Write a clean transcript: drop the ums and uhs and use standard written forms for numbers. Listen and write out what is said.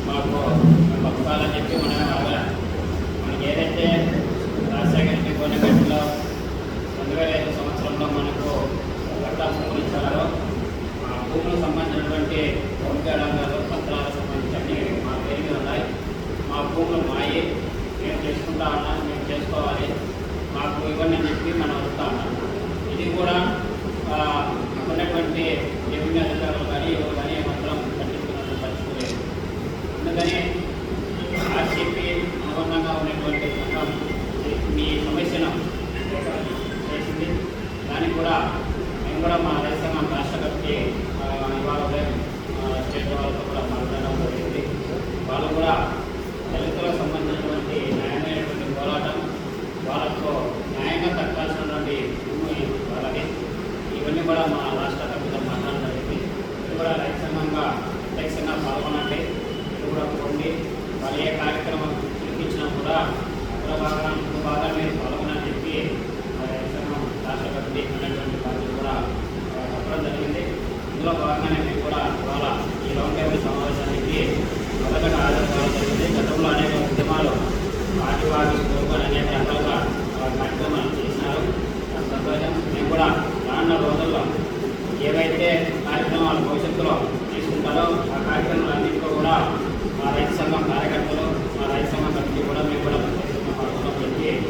మాకు పంపాలని చెప్పి మనం ఆగా మనకి ఏదైతే రాజశేఖర గవర్నమెంట్లో 2005 సంవత్సరంలో మనకు పట్టా భూములు ఇచ్చారో ఆ భూములకు సంబంధించినటువంటి భూమికాడంగాలు పత్రాలకు సంబంధించి మా పేరు మీద ఉన్నాయి. మా భూములు మాయి, మేము చేసుకుంటా ఉన్నాం, మేము చేసుకోవాలి, మాకు ఇవన్నీ చెప్పి మనం వస్తూ ఉన్నాం. ఇది కూడా ఉన్నటువంటి రెవెన్యూ అధికారులు కానీ ఎవరు కానీ మాత్రం పట్టించుకోలేదు. అందుకని ఆర్సీపీ అనుబంధంగా ఉన్నటువంటి సంఘం మీ సమస్యను చేసింది. దానికి కూడా మేము కూడా మా రైతు సంఘం రాష్ట్ర కమిటీ ఇవాళ స్టేట్ వాళ్ళతో కూడా మాట్లాడడం జరిగింది. వాళ్ళు కూడా దళితులకు సంబంధించినటువంటి న్యాయమైనటువంటి పోరాటం, వాళ్ళకు న్యాయంగా దక్కాల్సినటువంటి భూమి వాళ్ళకి ఇవన్నీ కూడా మా రాష్ట్ర కమిటీతో మాట్లాడడం జరిగింది. ఇది కూడా రైతు సంఘంగా ప్రత్యక్షంగా పాల్గొనండి, ఇది కూడా పోండి. వాళ్ళు ఏ కార్యక్రమం పిలిపించినా కూడా ముందు బాగా మీరు పాల్గొనని చెప్పి రైతు సంఘం రాష్ట్ర కమిటీ అనేటువంటి పార్టీలు కూడా చెప్పడం జరిగింది. ఇందులో భాగంగానే మేము కూడా ఇవాళ ఈ రౌండ్ టేబుల్ సమావేశానికి మొదటగా హాజరు జరిగింది. గతంలో అనేక ఉద్యమాలు పార్టీవాది కోరుకొని అనేక రకాలుగా కార్యక్రమాలు చేసినారు. సంతోషం. మేము కూడా రానున్న రోజుల్లో ఏవైతే కార్యక్రమాలు భవిష్యత్తులో తీసుకుంటారో ఆ కార్యక్రమాలన్నింటిలో కూడా మా రైతు సంఘం కార్యకర్తలు, మా రైతు సంఘం కమిటీ కూడా మేము కూడా